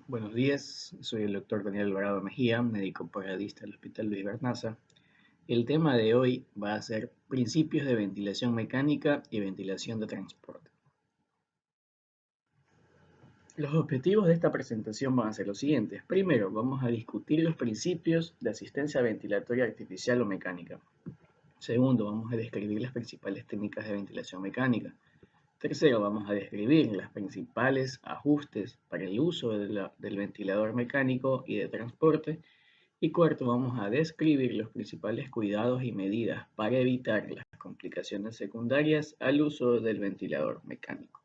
Buenos días, soy el doctor Daniel Alvarado Mejía, médico paradista del Hospital Luis Bernaza. El tema de hoy va a ser principios de ventilación mecánica y ventilación de transporte. Los objetivos de esta presentación van a ser los siguientes. Primero, vamos a discutir los principios de asistencia ventilatoria artificial o mecánica. Segundo, vamos a describir las principales técnicas de ventilación mecánica. Tercero, vamos a describir los principales ajustes para el uso del ventilador mecánico y de transporte. Y cuarto, vamos a describir los principales cuidados y medidas para evitar las complicaciones secundarias al uso del ventilador mecánico.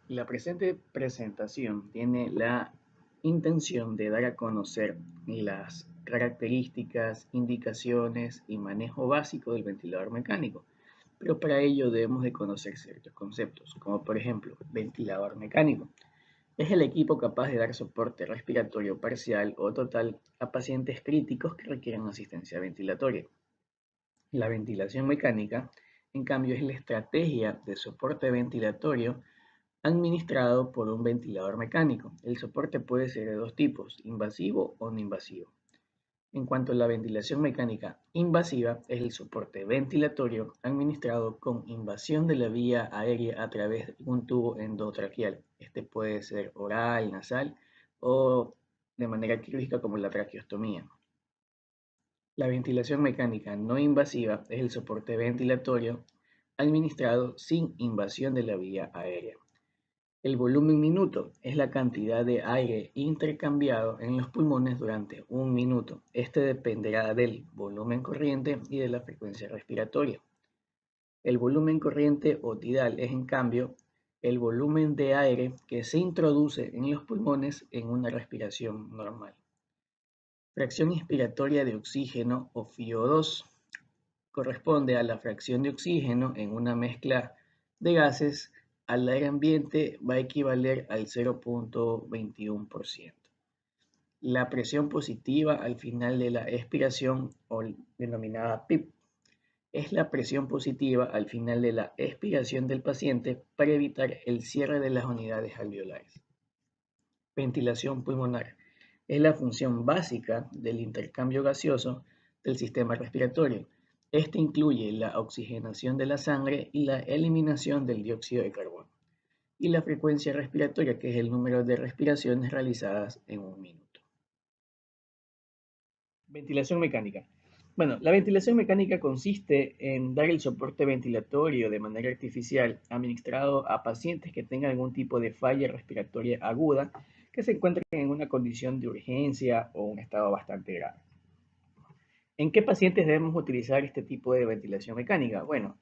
La presente presentación tiene la intención de dar a conocer las características, indicaciones y manejo básico del ventilador mecánico, pero para ello debemos de conocer ciertos conceptos, como por ejemplo, ventilador mecánico. Es el equipo capaz de dar soporte respiratorio parcial o total a pacientes críticos que requieren asistencia ventilatoria. La ventilación mecánica, en cambio, es la estrategia de soporte ventilatorio administrado por un ventilador mecánico. El soporte puede ser de dos tipos, invasivo o no invasivo. En cuanto a la ventilación mecánica invasiva, es el soporte ventilatorio administrado con invasión de la vía aérea a través de un tubo endotraqueal. Este puede ser oral, nasal o de manera quirúrgica como la traqueostomía. La ventilación mecánica no invasiva es el soporte ventilatorio administrado sin invasión de la vía aérea. El volumen minuto es la cantidad de aire intercambiado en los pulmones durante un minuto. Este dependerá del volumen corriente y de la frecuencia respiratoria. El volumen corriente o tidal es, en cambio, el volumen de aire que se introduce en los pulmones en una respiración normal. Fracción inspiratoria de oxígeno o FiO2 corresponde a la fracción de oxígeno en una mezcla de gases al aire ambiente va a equivaler al 0.21%. La presión positiva al final de la expiración, o denominada PIP, es la presión positiva al final de la expiración del paciente para evitar el cierre de las unidades alveolares. Ventilación pulmonar es la función básica del intercambio gaseoso del sistema respiratorio. Este incluye la oxigenación de la sangre y la eliminación del dióxido de carbono, y la frecuencia respiratoria, que es el número de respiraciones realizadas en un minuto. Ventilación mecánica. Bueno, la ventilación mecánica consiste en dar el soporte ventilatorio de manera artificial administrado a pacientes que tengan algún tipo de falla respiratoria aguda que se encuentren en una condición de urgencia o un estado bastante grave. ¿En qué pacientes debemos utilizar este tipo de ventilación mecánica? Bueno,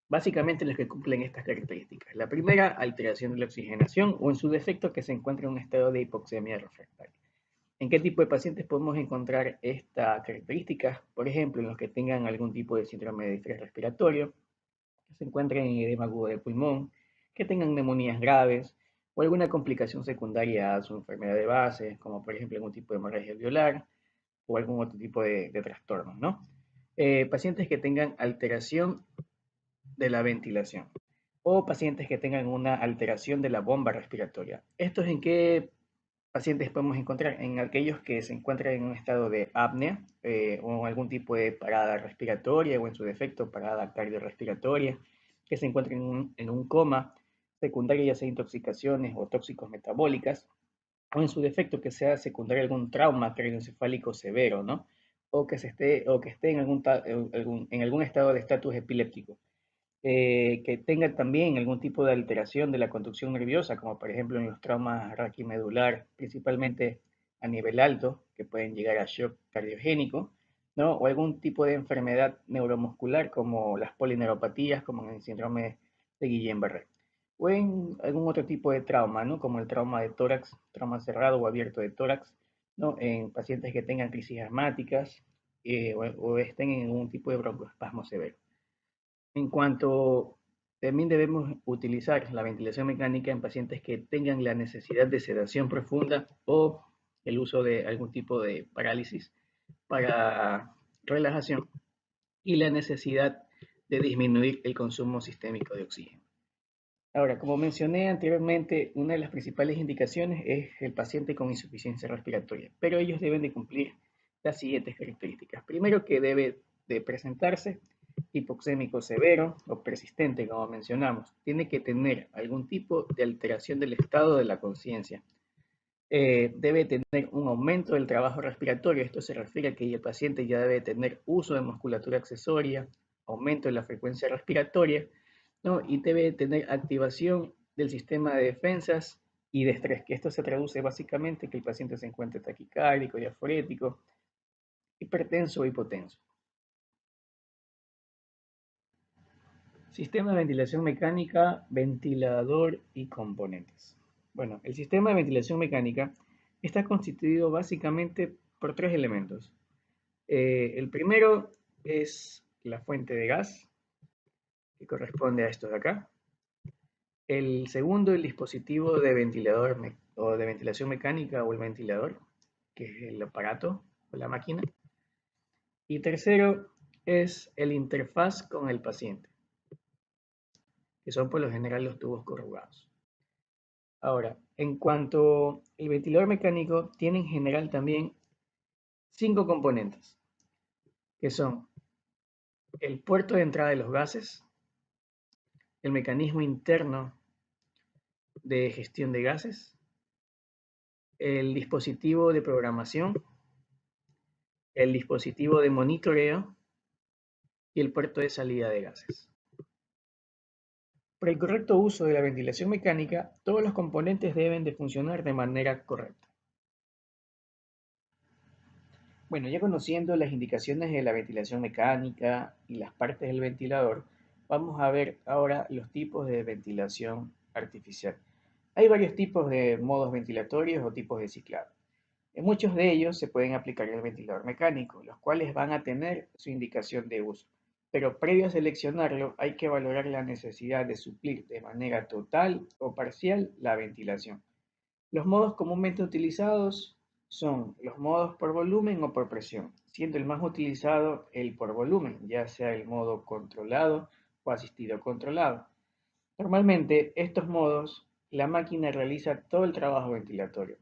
básicamente los que cumplen estas características. La primera, alteración de la oxigenación o en su defecto que se encuentre en un estado de hipoxemia refractaria. ¿En qué tipo de pacientes podemos encontrar esta característica? Por ejemplo, en los que tengan algún tipo de síndrome de estrés respiratorio, que se encuentren en edema agudo de pulmón, que tengan neumonías graves o alguna complicación secundaria a su enfermedad de base, como por ejemplo algún tipo de hemorragia alveolar o algún otro tipo de trastornos, ¿no? Pacientes que tengan alteración de la ventilación o pacientes que tengan una alteración de la bomba respiratoria. ¿Estos en qué pacientes podemos encontrar? En aquellos que se encuentran en un estado de apnea o algún tipo de parada respiratoria o en su defecto parada cardiorrespiratoria, que se encuentren en un coma secundaria, ya sea intoxicaciones o tóxicos metabólicas, o en su defecto que sea secundario a algún trauma craneoencefálico severo, ¿no? O que esté en algún estado de estatus epiléptico. Que tenga también algún tipo de alteración de la conducción nerviosa, como por ejemplo en los traumas raquimedular, principalmente a nivel alto, que pueden llegar a shock cardiogénico, ¿no? O algún tipo de enfermedad neuromuscular, como las polineuropatías, como en el síndrome de Guillain-Barré. O en algún otro tipo de trauma, ¿no? Como el trauma de tórax, trauma cerrado o abierto de tórax, ¿no? En pacientes que tengan crisis asmáticas o estén en algún tipo de broncoespasmo severo. En cuanto también debemos utilizar la ventilación mecánica en pacientes que tengan la necesidad de sedación profunda o el uso de algún tipo de parálisis para relajación y la necesidad de disminuir el consumo sistémico de oxígeno. Ahora, como mencioné anteriormente, una de las principales indicaciones es el paciente con insuficiencia respiratoria, pero ellos deben de cumplir las siguientes características. Primero, que debe de presentarse hipoxémico severo o persistente, como mencionamos. Tiene que tener algún tipo de alteración del estado de la conciencia. Debe tener un aumento del trabajo respiratorio. Esto se refiere a que el paciente ya debe tener uso de musculatura accesoria, aumento de la frecuencia respiratoria, ¿no? Y debe tener activación del sistema de defensas y de estrés, que esto se traduce básicamente que el paciente se encuentre taquicárdico, diaforético, hipertenso o hipotenso. Sistema de ventilación mecánica, ventilador y componentes. Bueno, el sistema de ventilación mecánica está constituido básicamente por tres elementos. El primero es la fuente de gas, que corresponde a esto de acá. El segundo, el dispositivo de ventilador o de ventilación mecánica o el ventilador, que es el aparato o la máquina. Y tercero es el interfaz con el paciente, que son por lo general los tubos corrugados. Ahora, en cuanto al ventilador mecánico, tiene en general también 5 componentes, que son el puerto de entrada de los gases, el mecanismo interno de gestión de gases, el dispositivo de programación, el dispositivo de monitoreo y el puerto de salida de gases. Para el correcto uso de la ventilación mecánica, todos los componentes deben de funcionar de manera correcta. Bueno, ya conociendo las indicaciones de la ventilación mecánica y las partes del ventilador, vamos a ver ahora los tipos de ventilación artificial. Hay varios tipos de modos ventilatorios o tipos de ciclado. En muchos de ellos se pueden aplicar el ventilador mecánico, los cuales van a tener su indicación de uso. Pero previo a seleccionarlo, hay que valorar la necesidad de suplir de manera total o parcial la ventilación. Los modos comúnmente utilizados son los modos por volumen o por presión, siendo el más utilizado el por volumen, ya sea el modo controlado o asistido controlado. Normalmente, estos modos, la máquina realiza todo el trabajo ventilatorio.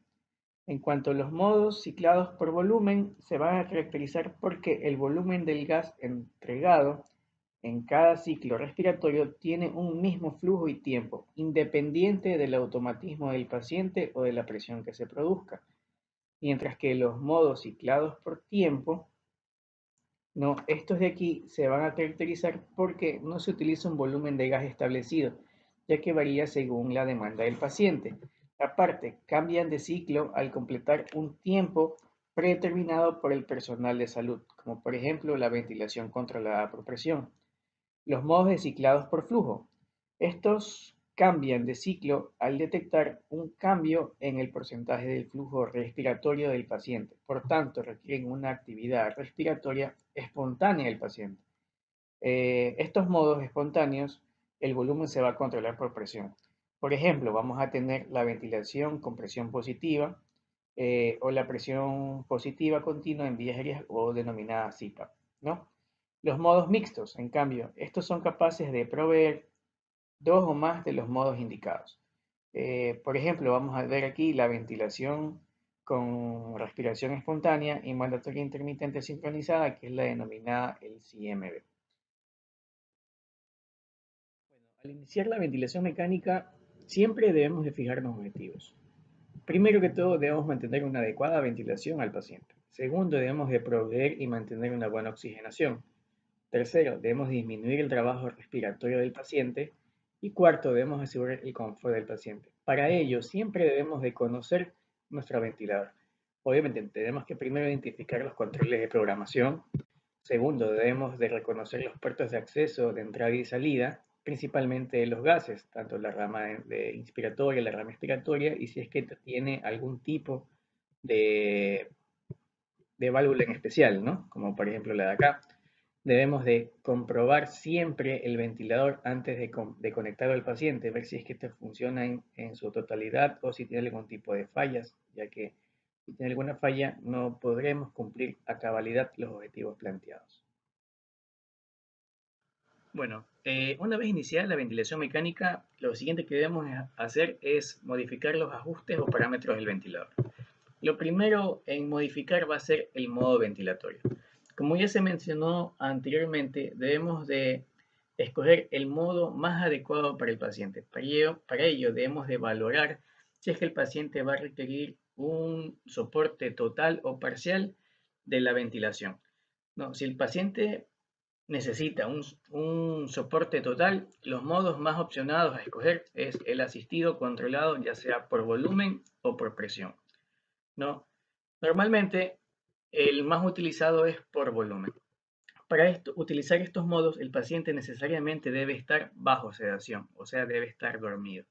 En cuanto a los modos ciclados por volumen, se van a caracterizar porque el volumen del gas entregado en cada ciclo respiratorio tiene un mismo flujo y tiempo, independiente del automatismo del paciente o de la presión que se produzca. Mientras que los modos ciclados por tiempo, no, estos de aquí se van a caracterizar porque no se utiliza un volumen de gas establecido, ya que varía según la demanda del paciente. Aparte, cambian de ciclo al completar un tiempo predeterminado por el personal de salud, como por ejemplo la ventilación controlada por presión. Los modos de ciclados por flujo. Estos cambian de ciclo al detectar un cambio en el porcentaje del flujo respiratorio del paciente. Por tanto, requieren una actividad respiratoria espontánea del paciente. Estos modos espontáneos, el volumen se va a controlar por presión. Por ejemplo, vamos a tener la ventilación con presión positiva o la presión positiva continua en vías aéreas o denominada CPAP, ¿no? Los modos mixtos, en cambio, estos son capaces de proveer dos o más de los modos indicados. Por ejemplo, vamos a ver aquí la ventilación con respiración espontánea y mandatoria intermitente sincronizada, que es la denominada el CMB. Bueno, al iniciar la ventilación mecánica, siempre debemos de fijarnos objetivos. Primero que todo, debemos mantener una adecuada ventilación al paciente. Segundo, debemos de proveer y mantener una buena oxigenación. Tercero, debemos disminuir el trabajo respiratorio del paciente. Y cuarto, debemos asegurar el confort del paciente. Para ello, siempre debemos de conocer nuestro ventilador. Obviamente, tenemos que primero identificar los controles de programación. Segundo, debemos de reconocer los puertos de acceso de entrada y salida, principalmente de los gases, tanto la rama de inspiratoria, la rama expiratoria, y si es que tiene algún tipo de, de válvula en especial, ¿no? Como por ejemplo la de acá. Debemos de comprobar siempre el ventilador antes de conectarlo al paciente, ver si es que este funciona en su totalidad o si tiene algún tipo de fallas, ya que si tiene alguna falla no podremos cumplir a cabalidad los objetivos planteados. Bueno, una vez iniciada la ventilación mecánica, lo siguiente que debemos hacer es modificar los ajustes o parámetros del ventilador. Lo primero en modificar va a ser el modo ventilatorio. Como ya se mencionó anteriormente, debemos de escoger el modo más adecuado para el paciente. Para ello debemos de valorar si es que el paciente va a requerir un soporte total o parcial de la ventilación. No, si el paciente necesita un soporte total, los modos más opcionados a escoger es el asistido controlado, ya sea por volumen o por presión, ¿no? Normalmente, el más utilizado es por volumen. Para utilizar estos modos, el paciente necesariamente debe estar bajo sedación, o sea, debe estar dormido.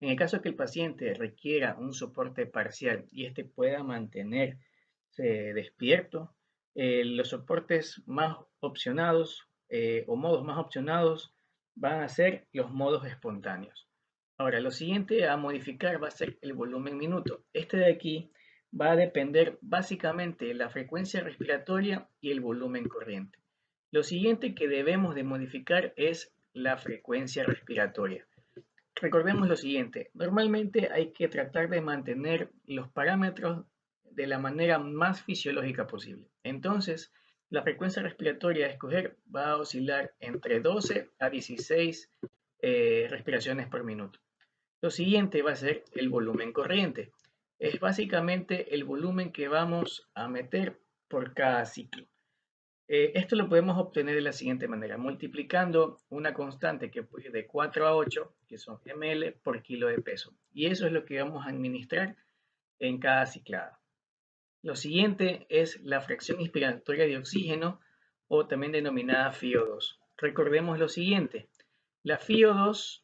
En el caso que el paciente requiera un soporte parcial y éste pueda mantenerse despierto, los soportes más opcionados o modos más opcionados van a ser los modos espontáneos. Ahora, lo siguiente a modificar va a ser el volumen minuto. Este de aquí va a depender básicamente de la frecuencia respiratoria y el volumen corriente. Lo siguiente que debemos de modificar es la frecuencia respiratoria. Recordemos lo siguiente, normalmente hay que tratar de mantener los parámetros de la manera más fisiológica posible. Entonces, la frecuencia respiratoria a escoger va a oscilar entre 12 a 16 respiraciones por minuto. Lo siguiente va a ser el volumen corriente. Es básicamente el volumen que vamos a meter por cada ciclo. Esto lo podemos obtener de la siguiente manera, multiplicando una constante que puede de 4 a 8, que son ml por kilo de peso. Y eso es lo que vamos a administrar en cada ciclada. Lo siguiente es la fracción inspiratoria de oxígeno, o también denominada FiO2. Recordemos lo siguiente, la FiO2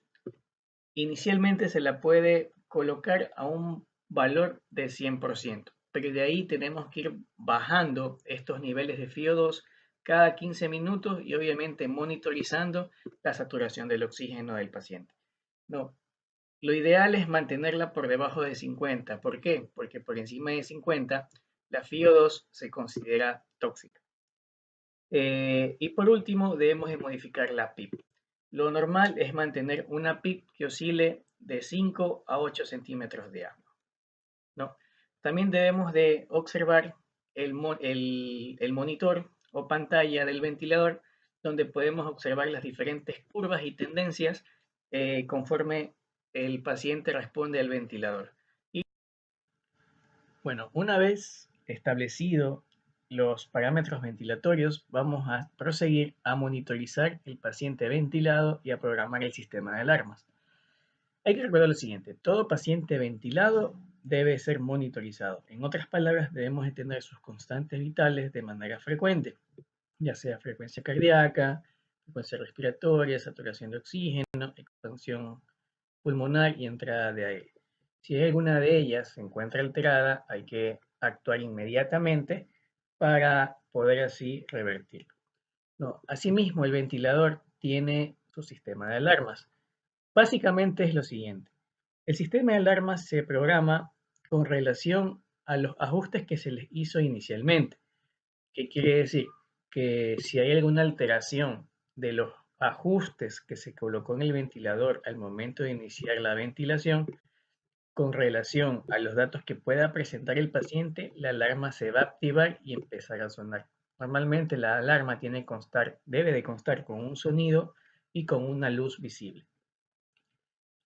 inicialmente se la puede colocar a un valor de 100%, pero de ahí tenemos que ir bajando estos niveles de FiO2 cada 15 minutos y obviamente monitorizando la saturación del oxígeno del paciente. No, lo ideal es mantenerla por debajo de 50. ¿Por qué? Porque por encima de 50 la FiO2 se considera tóxica. Y por último, debemos de modificar la PIP. Lo normal es mantener una PIP que oscile de 5 a 8 centímetros de agua, ¿no? También debemos de observar el monitor o pantalla del ventilador, donde podemos observar las diferentes curvas y tendencias conforme el paciente responde al ventilador. Bueno, una vez establecido los parámetros ventilatorios, vamos a proseguir a monitorizar el paciente ventilado y a programar el sistema de alarmas. Hay que recordar lo siguiente, todo paciente ventilado debe ser monitorizado. En otras palabras, debemos tener sus constantes vitales de manera frecuente, ya sea frecuencia cardíaca, frecuencia respiratoria, saturación de oxígeno, expansión pulmonar y entrada de aire. Si alguna de ellas se encuentra alterada, hay que actuar inmediatamente para poder así revertirlo. No, asimismo, el ventilador tiene su sistema de alarmas. Básicamente es lo siguiente. El sistema de alarmas se programa con relación a los ajustes que se les hizo inicialmente. ¿Qué quiere decir? Que si hay alguna alteración de los ajustes que se colocó en el ventilador al momento de iniciar la ventilación, con relación a los datos que pueda presentar el paciente, la alarma se va a activar y empezar a sonar. Normalmente la alarma debe de constar con un sonido y con una luz visible.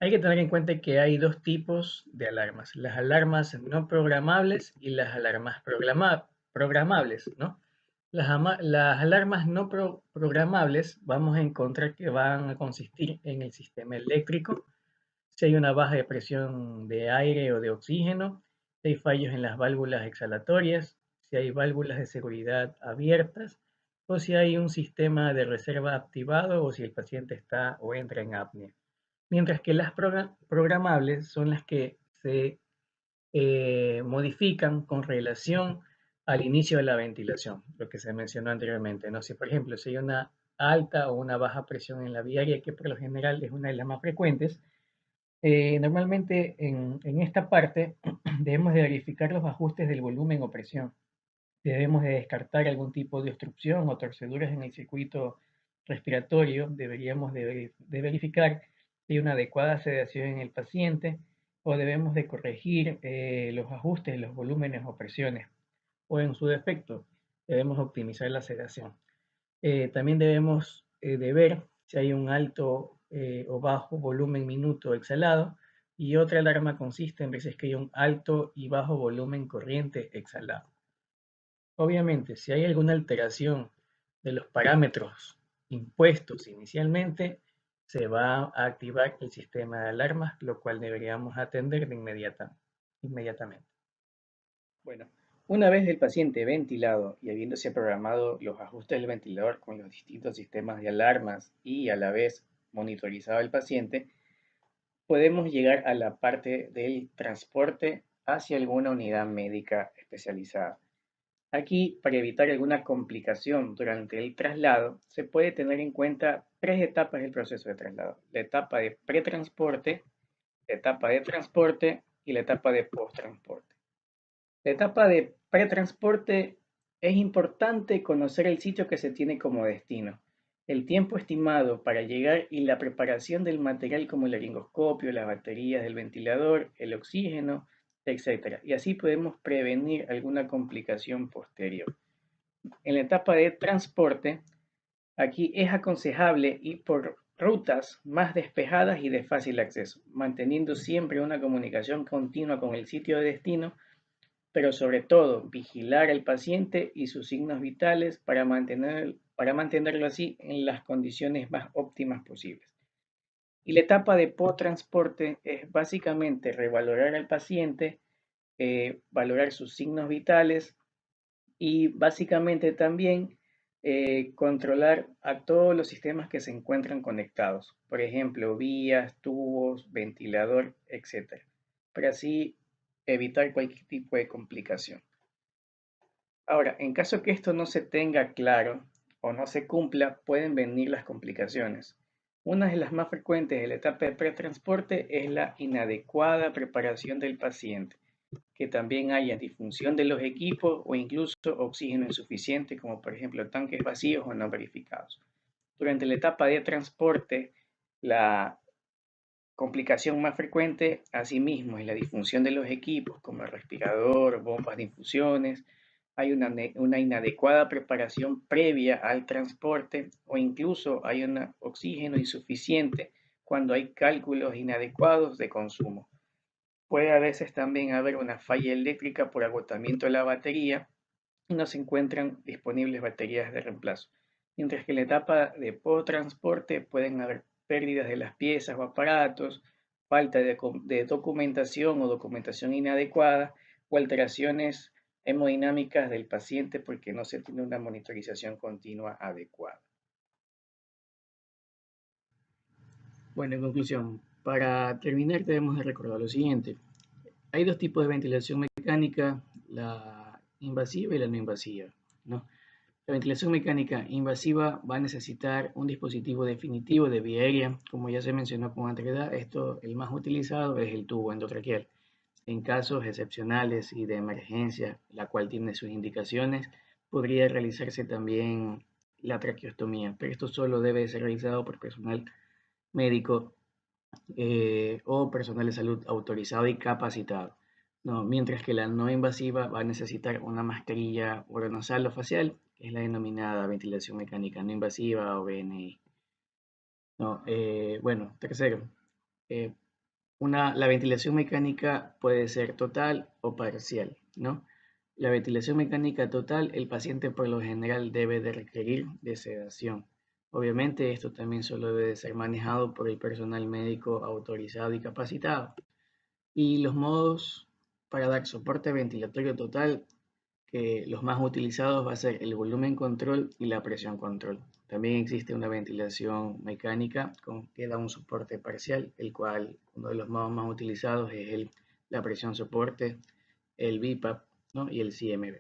Hay que tener en cuenta que hay dos tipos de alarmas, las alarmas no programables y las alarmas programables, ¿no? Las alarmas no programables vamos a encontrar que van a consistir en el sistema eléctrico, si hay una baja de presión de aire o de oxígeno, si hay fallos en las válvulas exhalatorias, si hay válvulas de seguridad abiertas, o si hay un sistema de reserva activado o si el paciente está o entra en apnea. Mientras que las programables son las que se modifican con relación al inicio de la ventilación, lo que se mencionó anteriormente, ¿no? Si, por ejemplo, si hay una alta o una baja presión en la viaria, que por lo general es una de las más frecuentes, normalmente en esta parte debemos de verificar los ajustes del volumen o presión. Debemos de descartar algún tipo de obstrucción o torceduras en el circuito respiratorio, deberíamos de verificar si hay una adecuada sedación en el paciente o debemos de corregir los ajustes, los volúmenes o presiones, o en su defecto debemos optimizar la sedación. También debemos de ver si hay un alto o bajo volumen minuto exhalado, y otra alarma consiste en veces que hay un alto y bajo volumen corriente exhalado. Obviamente, si hay alguna alteración de los parámetros impuestos inicialmente, se va a activar el sistema de alarmas, lo cual deberíamos atender de inmediatamente. Bueno, una vez el paciente ventilado y habiéndose programado los ajustes del ventilador con los distintos sistemas de alarmas y a la vez monitorizado el paciente, podemos llegar a la parte del transporte hacia alguna unidad médica especializada. Aquí, para evitar alguna complicación durante el traslado, se puede tener en cuenta tres etapas del proceso de traslado: la etapa de pretransporte, la etapa de transporte y la etapa de posttransporte. La etapa de pretransporte: es importante conocer el sitio que se tiene como destino, el tiempo estimado para llegar y la preparación del material como el laringoscopio, las baterías del ventilador, el oxígeno, etc. Y así podemos prevenir alguna complicación posterior. En la etapa de transporte, aquí es aconsejable ir por rutas más despejadas y de fácil acceso, manteniendo siempre una comunicación continua con el sitio de destino, pero sobre todo vigilar al paciente y sus signos vitales para mantenerlo así en las condiciones más óptimas posibles. Y la etapa de post-transporte es básicamente revalorar al paciente, valorar sus signos vitales y básicamente también controlar a todos los sistemas que se encuentran conectados, por ejemplo, vías, tubos, ventilador, etc. Para así evitar cualquier tipo de complicación. Ahora, en caso que esto no se tenga claro o no se cumpla, pueden venir las complicaciones. Una de las más frecuentes de la etapa de pretransporte es la inadecuada preparación del paciente, que también haya disfunción de los equipos o incluso oxígeno insuficiente, como por ejemplo tanques vacíos o no verificados. Durante la etapa de transporte, la complicación más frecuente, asimismo, es la disfunción de los equipos, como el respirador, bombas de infusiones. Hay una inadecuada preparación previa al transporte o incluso hay un oxígeno insuficiente cuando hay cálculos inadecuados de consumo. Puede a veces también haber una falla eléctrica por agotamiento de la batería y no se encuentran disponibles baterías de reemplazo. Mientras que en la etapa de post-transporte pueden haber pérdidas de las piezas o aparatos, falta de documentación o documentación inadecuada o alteraciones hemodinámicas del paciente porque no se tiene una monitorización continua adecuada. Bueno, en conclusión, para terminar debemos de recordar lo siguiente. Hay dos tipos de ventilación mecánica, la invasiva y la no invasiva, ¿no? La ventilación mecánica invasiva va a necesitar un dispositivo definitivo de vía aérea. Como ya se mencionó con anterioridad, el más utilizado es el tubo endotraqueal. En casos excepcionales y de emergencia, la cual tiene sus indicaciones, podría realizarse también la traqueostomía, pero esto solo debe ser realizado por personal médico o personal de salud autorizado y capacitado. No, mientras que la no invasiva va a necesitar una mascarilla oronasal o facial, que es la denominada ventilación mecánica no invasiva o VNI. No, bueno, tercero, eh, la ventilación mecánica puede ser total o parcial, ¿no? La ventilación mecánica total, el paciente por lo general debe de requerir de sedación. Obviamente esto también solo debe ser manejado por el personal médico autorizado y capacitado. Y los modos para dar soporte ventilatorio total, que los más utilizados va a ser el volumen control y la presión control. También existe una ventilación mecánica que da un soporte parcial, el cual uno de los modos más utilizados es la presión soporte, el BiPAP, ¿no? Y el CMB.